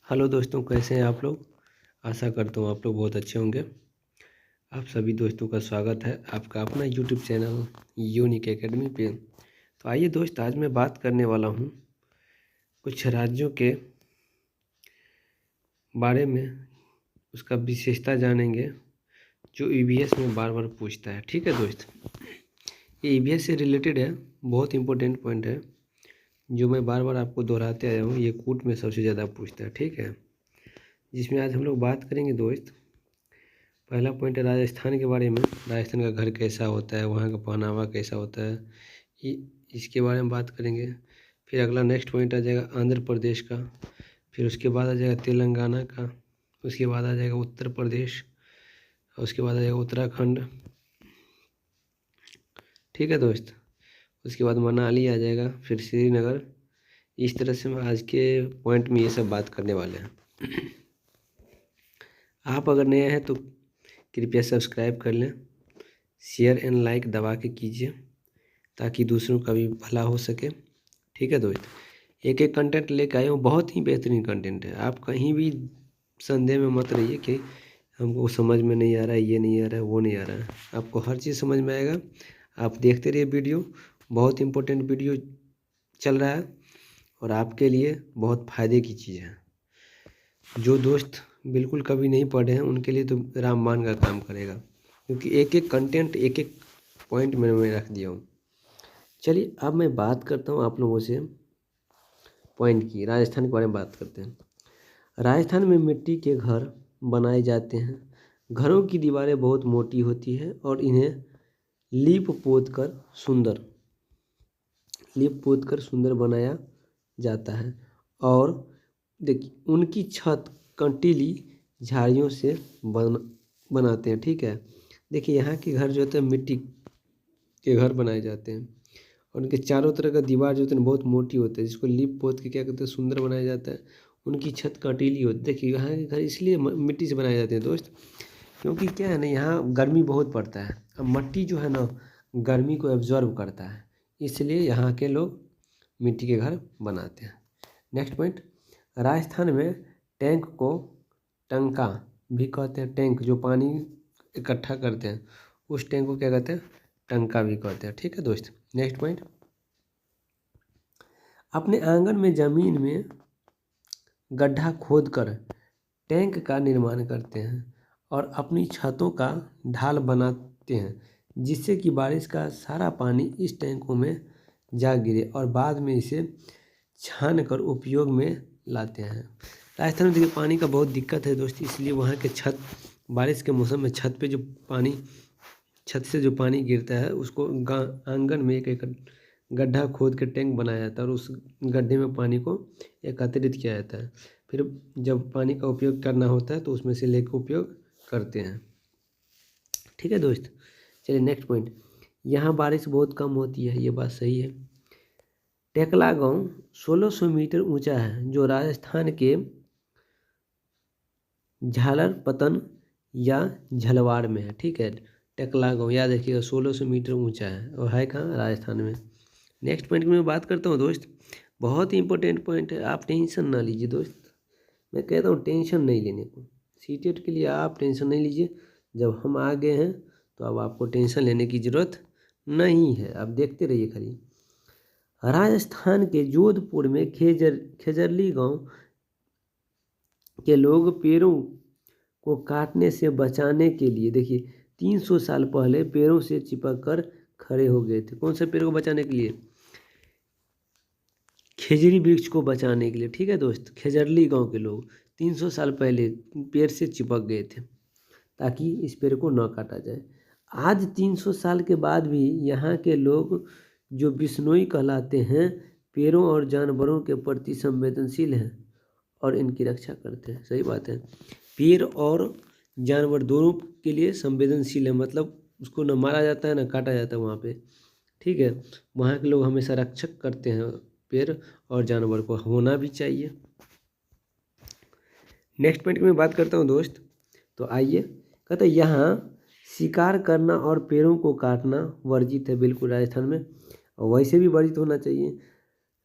Hello दोस्तों, कैसे हैं आप लोग। आशा करता हूँ आप लोग बहुत अच्छे होंगे। आप सभी दोस्तों का स्वागत है आपका अपना यूट्यूब चैनल यूनिक एकेडमी पे। तो आइए दोस्त, आज मैं बात करने वाला हूँ कुछ राज्यों के बारे में। उसका विशेषता जानेंगे जो ईवीएस में बार बार पूछता है। ठीक है दोस्त, ये ईवीएस से रिलेटेड है, बहुत इंपॉर्टेंट पॉइंट है जो मैं बार बार आपको दोहराते आया हूँ। ये कूट में सबसे ज़्यादा पूछता है, ठीक है, जिसमें आज हम लोग बात करेंगे दोस्त। पहला पॉइंट है राजस्थान के बारे में। राजस्थान का घर कैसा होता है, वहाँ का पहनावा कैसा होता है, इसके बारे में बात करेंगे। फिर अगला नेक्स्ट पॉइंट आ जाएगा आंध्र प्रदेश का। फिर उसके बाद आ जाएगा तेलंगाना का। उसके बाद आ जाएगा उत्तर प्रदेश। उसके बाद आ जाएगा उत्तराखंड। ठीक है दोस्त, उसके बाद मनाली आ जाएगा, फिर श्रीनगर। इस तरह से हम आज के पॉइंट में ये सब बात करने वाले हैं। आप अगर नए हैं तो कृपया सब्सक्राइब कर लें, शेयर एंड लाइक दबा के कीजिए ताकि दूसरों का भी भला हो सके। ठीक है दोस्त, एक एक कंटेंट लेकर आए हूँ, बहुत ही बेहतरीन कंटेंट है। आप कहीं भी संदेह में मत रहिए कि हमको समझ में नहीं आ रहा है, ये नहीं आ रहा है, वो नहीं आ रहा है। आपको हर चीज़ समझ में आएगा। आप देखते रहिए वीडियो, बहुत इंपॉर्टेंट वीडियो चल रहा है और आपके लिए बहुत फ़ायदे की चीज़ है। जो दोस्त बिल्कुल कभी नहीं पढ़े हैं उनके लिए तो रामबाण का काम करेगा, क्योंकि एक एक कंटेंट एक एक पॉइंट मैं रख दिया हूँ। चलिए अब मैं बात करता हूँ आप लोगों से पॉइंट की। राजस्थान के बारे में बात करते हैं। राजस्थान में मिट्टी के घर बनाए जाते हैं। घरों की दीवारें बहुत मोटी होती है और इन्हें लीप पोत कर सुंदर बनाया जाता है। और देखिए उनकी छत कंटीली झाड़ियों से बनाते हैं। ठीक है, देखिए यहाँ के घर जो होते हैं मिट्टी के घर बनाए जाते हैं और उनके चारों तरफ का दीवार जो होती है बहुत मोटी होती है, जिसको लीप पोत के क्या कहते हैं सुंदर बनाया जाता है। उनकी छत कंटीली होती है। देखिए यहाँ के घर इसलिए मिट्टी से बनाए जाते हैं दोस्त, क्योंकि क्या है ना, यहाँ गर्मी बहुत पड़ता है। अब मिट्टी जो है ना गर्मी को एब्जॉर्ब करता है, इसलिए यहाँ के लोग मिट्टी के घर बनाते हैं। नेक्स्ट पॉइंट, राजस्थान में टैंक को टंका भी कहते हैं। टैंक जो पानी इकट्ठा करते हैं उस टैंक को क्या कहते हैं, टंका भी कहते हैं। ठीक है दोस्त, नेक्स्ट पॉइंट, अपने आंगन में ज़मीन में गड्ढा खोदकर टैंक का निर्माण करते हैं और अपनी छतों का ढाल बनाते हैं, जिससे कि बारिश का सारा पानी इस टैंकों में जा गिरे और बाद में इसे छान कर उपयोग में लाते हैं। राजस्थान में देखिए पानी का बहुत दिक्कत है दोस्त, इसलिए वहाँ के छत बारिश के मौसम में छत पे जो पानी, छत से जो पानी गिरता है उसको आंगन में एक गड्ढा खोद के टैंक बनाया जाता है और उस गड्ढे में पानी को एकत्रित किया जाता है। फिर जब पानी का उपयोग करना होता है तो उसमें से लेकर उपयोग करते हैं। ठीक है दोस्त, चलिए नेक्स्ट पॉइंट, यहाँ बारिश बहुत कम होती है, ये बात सही है। टेकला गांव 1600 मीटर ऊंचा है, जो राजस्थान के झालर पतन या झलवाड़ में है। ठीक है, टेकला गांव याद रखिएगा 1600 मीटर ऊंचा है और है कहाँ, राजस्थान में। नेक्स्ट पॉइंट की मैं बात करता हूँ दोस्त, बहुत ही इंपॉर्टेंट पॉइंट है। आप टेंशन ना लीजिए दोस्त, मैं कहता हूँ टेंशन नहीं लेने को। सीटेट के लिए आप टेंशन नहीं लीजिए, जब हम आ गए हैं तो अब आपको टेंशन लेने की ज़रूरत नहीं है। आप देखते रहिए खाली। राजस्थान के जोधपुर में खेजरली गांव के लोग पेड़ों को काटने से बचाने के लिए, देखिए 300 साल पहले पेड़ों से चिपक कर खड़े हो गए थे। कौन से पेड़ को बचाने के लिए, खेजड़ी वृक्ष को बचाने के लिए। ठीक है दोस्त, खेजरली गांव के लोग 300 साल पहले पेड़ से चिपक गए थे ताकि इस पेड़ को न काटा जाए। आज 300 साल के बाद भी यहाँ के लोग जो बिश्नोई कहलाते हैं, पेड़ों और जानवरों के प्रति संवेदनशील हैं और इनकी रक्षा करते हैं। सही बात है, पेड़ और जानवर दोनों के लिए संवेदनशील है, मतलब उसको न मारा जाता है न काटा जाता है वहाँ पे। ठीक है, वहाँ के लोग हमेशा रक्षक करते हैं पेड़ और जानवर को, होना भी चाहिए। नेक्स्ट पॉइंट की मैं बात करता हूँ दोस्त, तो आइए, कहते हैं यहाँ शिकार करना और पेड़ों को काटना वर्जित है, बिल्कुल राजस्थान में, और वैसे भी वर्जित होना चाहिए।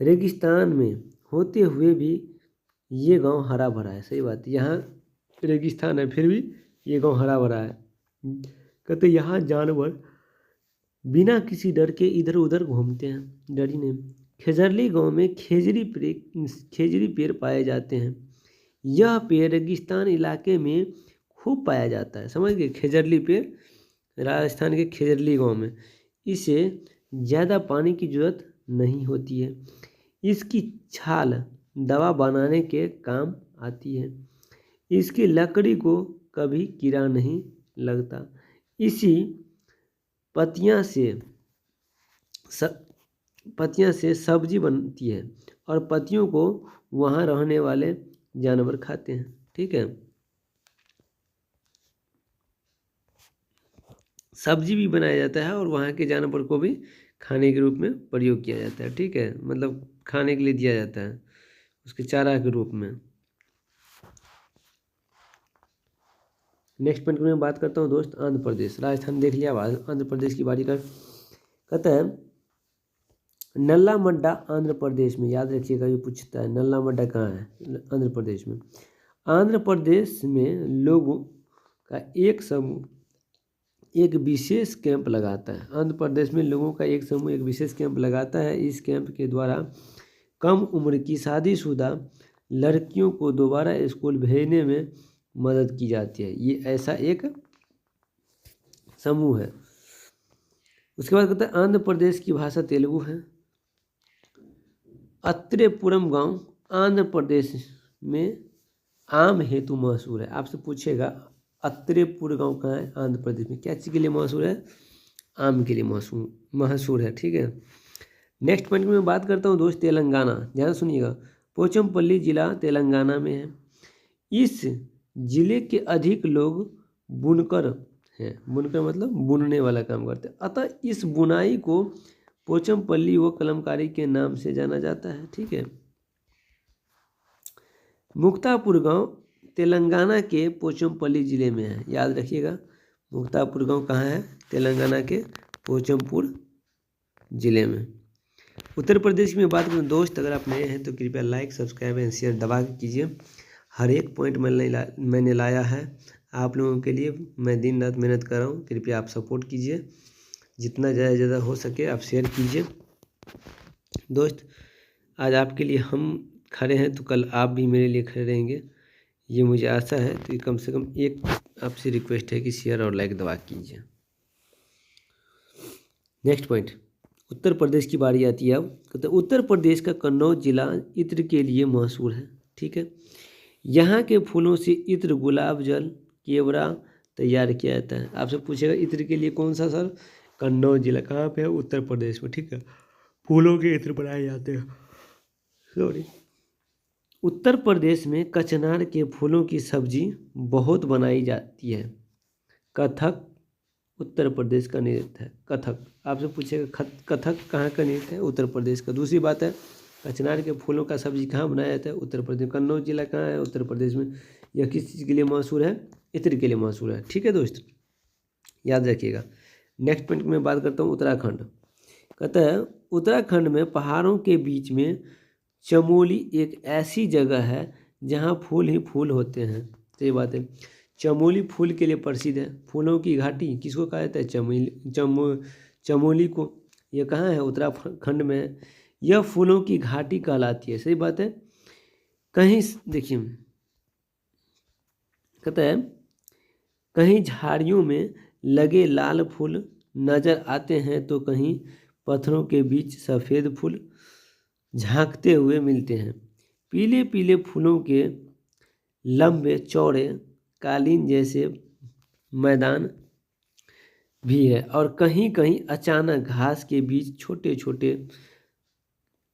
रेगिस्तान में होते हुए भी ये गांव हरा भरा है। सही बात है, यहाँ रेगिस्तान है फिर भी ये गांव हरा भरा है। कहते यहाँ जानवर बिना किसी डर के इधर उधर घूमते हैं, डर ही नहीं। खेजरली गांव में खेजरी पेड़ पाए जाते हैं। यह पेड़ रेगिस्तान इलाके में खूब पाया जाता है। समझ गए, खेजरली पेड़ राजस्थान के खेजरली गांव में। इसे ज़्यादा पानी की जरूरत नहीं होती है। इसकी छाल दवा बनाने के काम आती है। इसकी लकड़ी को कभी कीड़ा नहीं लगता। इसी पत्तियां से सब्जी बनती है और पत्तियों को वहाँ रहने वाले जानवर खाते हैं। ठीक है, सब्जी भी बनाया जाता है और वहाँ के जानवर को भी खाने के रूप में प्रयोग किया जाता है। ठीक है, मतलब खाने के लिए दिया जाता है उसके चारा के रूप में। नेक्स्ट पॉइंट में बात करता हूँ दोस्त, आंध्र प्रदेश। राजस्थान देख लिया, आंध्र प्रदेश की बारी कहता है नल्ला मड्डा आंध्र प्रदेश में। याद रखिएगा, ये पूछता है नल्ला मड्डा कहाँ है आंध्र प्रदेश में। आंध्र प्रदेश में लोगों का एक समूह एक विशेष कैंप लगाता है। आंध्र प्रदेश में लोगों का एक समूह एक विशेष कैंप लगाता है। इस कैंप के द्वारा कम उम्र की शादीशुदा लड़कियों को दोबारा स्कूल भेजने में मदद की जाती है। ये ऐसा एक समूह है। उसके बाद कहता है आंध्र प्रदेश की भाषा तेलुगु है। अत्रेपुरम गांव आंध्र प्रदेश में आम हेतु मशहूर है। आपसे पूछेगा अत्रेपुर गांव कहाँ है आंध्र प्रदेश में, क्या चीज़ के लिए मशहूर है? आम के लिए मशहूर है। ठीक है, नेक्स्ट पॉइंट में बात करता हूँ दोस्त, तेलंगाना। ध्यान सुनिएगा, पोचमपल्ली जिला तेलंगाना में है। इस जिले के अधिक लोग बुनकर हैं। बुनकर मतलब बुनने वाला काम करते हैं, अतः इस बुनाई को पोचमपल्ली व कलमकारी के नाम से जाना जाता है। ठीक है, मुक्तापुर गांव तेलंगाना के पोचमपल्ली जिले में है। याद रखिएगा, मुक्तापुर गांव कहाँ है? तेलंगाना के पोचमपुर जिले में। उत्तर प्रदेश में बात करें दोस्त, अगर आप नए हैं तो कृपया लाइक सब्सक्राइब एंड शेयर दबा के कीजिए। हर एक पॉइंट मैंने लाया है आप लोगों के लिए। मैं दिन रात मेहनत कर रहा हूँ, कृपया आप सपोर्ट कीजिए, जितना ज़्यादा हो सके आप शेयर कीजिए। दोस्त आज आपके लिए हम खड़े हैं तो कल आप भी मेरे लिए खड़े रहेंगे, ये मुझे आशा है। तो कम से कम एक आपसे रिक्वेस्ट है कि शेयर और लाइक दबा कीजिए। नेक्स्ट पॉइंट, उत्तर प्रदेश की बारी आती है। अब तो उत्तर प्रदेश का कन्नौज जिला इत्र के लिए मशहूर है। ठीक है, यहाँ के फूलों से इत्र, गुलाब जल, केवड़ा तैयार किया जाता है। आपसे पूछेगा इत्र के लिए कौन सा सर? कन्नौज जिला कहाँ पे है? उत्तर प्रदेश में। ठीक है, फूलों के इत्र बनाए जाते हैं। सॉरी, उत्तर प्रदेश में कचनार के फूलों की सब्जी बहुत बनाई जाती है। कथक उत्तर प्रदेश का नृत्य है। कथक आपसे पूछेगा कथक कहाँ का नृत्य है? उत्तर प्रदेश का। दूसरी बात है, कचनार के फूलों का सब्जी कहाँ बनाया जाता है? उत्तर प्रदेश। कन्नौज जिला कहाँ है? उत्तर प्रदेश में। यह किस चीज़ के लिए मशहूर है? इत्र के लिए मशहूर है। ठीक है दोस्त, याद रखिएगा। नेक्स्ट पॉइंट में बात करता हूँ, उत्तराखंड। कहता है उत्तराखंड में पहाड़ों के बीच में चमोली एक ऐसी जगह है जहाँ फूल ही फूल होते हैं। सही बात है, चमोली फूल के लिए प्रसिद्ध है। फूलों की घाटी किसको कहा जाता है? चमोली को। यह कहाँ है? उत्तराखंड में है। यह फूलों की घाटी कहलाती है। सही बात है। कहीं देखिए, कहता है कहीं झाड़ियों में लगे लाल फूल नजर आते हैं तो कहीं पत्थरों के बीच सफ़ेद फूल झांकते हुए मिलते हैं। पीले पीले फूलों के लंबे चौड़े कालीन जैसे मैदान भी है और कहीं कहीं अचानक घास के बीच छोटे छोटे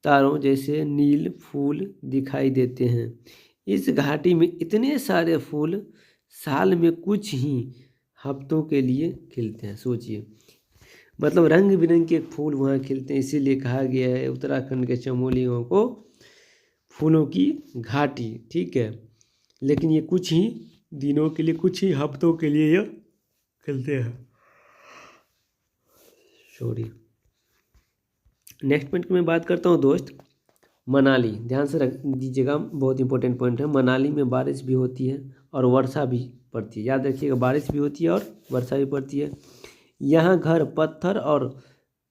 तारों जैसे नील फूल दिखाई देते हैं। इस घाटी में इतने सारे फूल साल में कुछ ही हफ्तों के लिए खिलते हैं। सोचिए, मतलब रंग बिरंगे फूल वहाँ खिलते हैं, इसीलिए कहा गया है उत्तराखंड के चमोलियों को फूलों की घाटी। ठीक है, लेकिन ये कुछ ही दिनों के लिए, कुछ ही हफ्तों के लिए ये खिलते हैं। सॉरी, नेक्स्ट पॉइंट की मैं बात करता हूँ दोस्त, मनाली, ध्यान से रख दीजिएगा, बहुत इंपॉर्टेंट पॉइंट है। मनाली में बारिश भी होती है और वर्षा भी पड़ती है, याद रखिएगा, बारिश भी होती है और वर्षा भी पड़ती है। यहाँ घर पत्थर और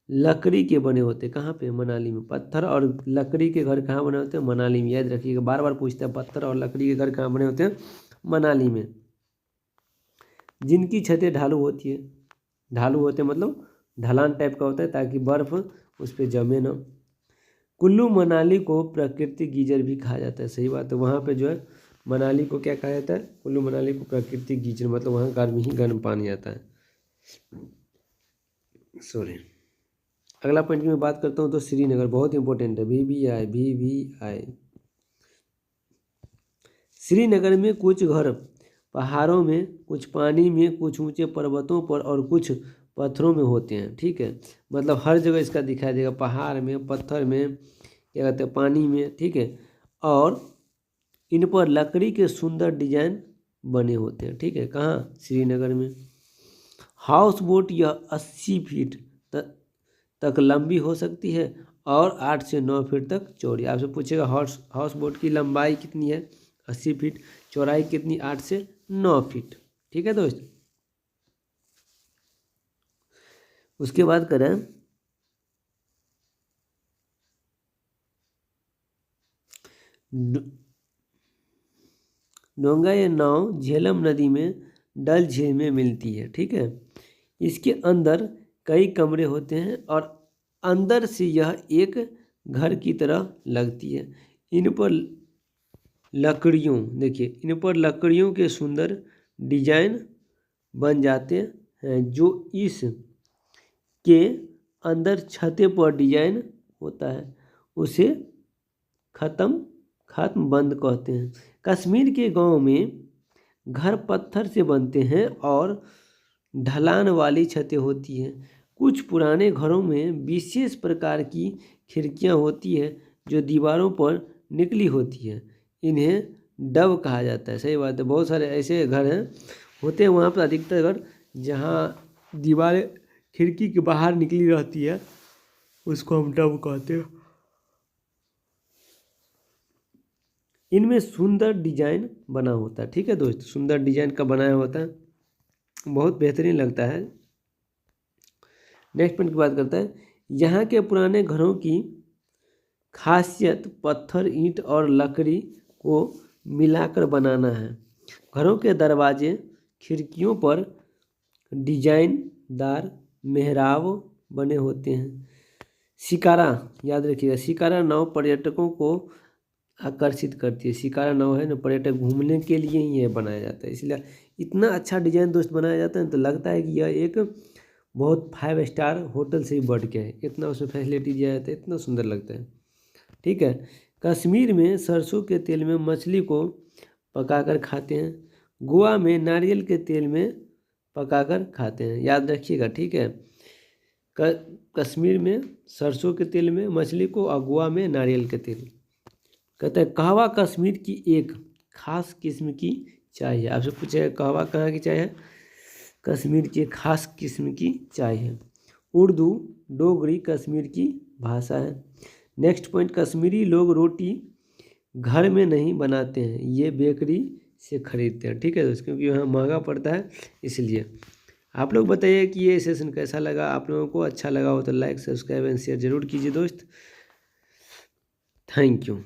लकड़ी के बने होते हैं। कहाँ पे? मनाली में। पत्थर और लकड़ी के घर कहाँ बने होते हैं? मनाली में। याद रखिएगा, बार बार पूछते हैं पत्थर और लकड़ी के घर कहाँ बने होते हैं? मनाली में। जिनकी छतें ढालू होती है, ढालू होते हैं मतलब ढलान टाइप का होता है ताकि बर्फ उस पर जमे ना। कुल्लू मनाली को प्राकृतिक गीजर भी कहा जाता है। सही बात है, वहाँ पे जो है मनाली को क्या कहा जाता है? कुल्लू मनाली को प्राकृतिक गीजर, मतलब वहाँ गर्मी ही गर्म पानी आता है। सॉरी, अगला पॉइंट की मैं बात करता हूँ तो श्रीनगर बहुत इंपॉर्टेंट है। VVI। श्रीनगर में कुछ घर पहाड़ों में, कुछ पानी में, कुछ ऊंचे पर्वतों पर और कुछ पत्थरों में होते हैं। ठीक है, मतलब हर जगह इसका दिखाई देगा, पहाड़ में, पत्थर में, क्या कहते हैं, पानी में। ठीक है, और इन पर लकड़ी के सुंदर डिजाइन बने होते हैं। ठीक है, कहाँ? श्रीनगर में। हाउस बोट यह 80 फीट तक लंबी हो सकती है और 8 से 9 फीट तक चौड़ी। आपसे पूछेगा हाउस बोट की लंबाई कितनी है? 80 फीट। चौड़ाई कितनी? 8 से 9 फीट। ठीक है दोस्त। उसके बाद करें डोंगा या नाव झेलम नदी में डल झील में मिलती है। ठीक है, इसके अंदर कई कमरे होते हैं और अंदर से यह एक घर की तरह लगती है। इन पर लकड़ियों, देखिए, इन पर लकड़ियों के सुंदर डिजाइन बन जाते हैं जो इस के अंदर छतें पर डिजाइन होता है उसे खत्म बंद कहते हैं। कश्मीर के गांव में घर पत्थर से बनते हैं और ढलान वाली छतें होती हैं। कुछ पुराने घरों में विशेष प्रकार की खिड़कियां होती है जो दीवारों पर निकली होती है। इन्हें डब कहा जाता है। सही बात है, बहुत सारे ऐसे घर हैं होते हैं वहाँ पर, अधिकतर घर जहाँ दीवारें खिड़की के बाहर निकली रहती है उसको हम डब कहते हैं। इनमें सुंदर डिजाइन बना होता है। ठीक है दोस्त, सुंदर डिजाइन का बनाया होता है, बहुत बेहतरीन लगता है। नेक्स्ट पॉइंट की बात करता है। यहाँ के पुराने घरों की खासियत पत्थर, ईंट और लकड़ी को मिलाकर बनाना है। घरों के दरवाजे, खिड़कियों पर डिजाइनदार मेहराब बने होते हैं। शिकारा, याद रखिएगा, शिकारा नाव पर्यटकों को आकर्षित करती है। शिकारा नाव है ना, पर्यटक घूमने के लिए ही यह बनाया जाता है, इसलिए इतना अच्छा डिजाइन दोस्त बनाया जाता है तो लगता है कि यह एक बहुत 5 स्टार होटल से ही बढ़ के है, इतना उसमें फैसिलिटी दिया जाता है, इतना सुंदर लगता है। ठीक है, कश्मीर में सरसों के तेल में मछली को पकाकर खाते हैं। गोवा में नारियल के तेल में पकाकर खाते हैं, याद रखिएगा। ठीक है, कश्मीर में सरसों के तेल में मछली को और गोवा में नारियल के तेल। कहता है कहवा कश्मीर की एक खास किस्म की चाय है। आपसे पूछेगा कहवा कहाँ की चाय है? कश्मीर की एक खास किस्म की चाय है। उर्दू, डोगरी कश्मीर की भाषा है। नेक्स्ट पॉइंट, कश्मीरी लोग रोटी घर में नहीं बनाते हैं, ये बेकरी से खरीदते हैं। ठीक है दोस्तों, क्योंकि वहाँ महंगा पड़ता है इसलिए। आप लोग बताइए कि ये सेशन कैसा लगा, आप लोगों को अच्छा लगा हो तो लाइक, सब्सक्राइब एंड शेयर जरूर कीजिए दोस्त। Thank you.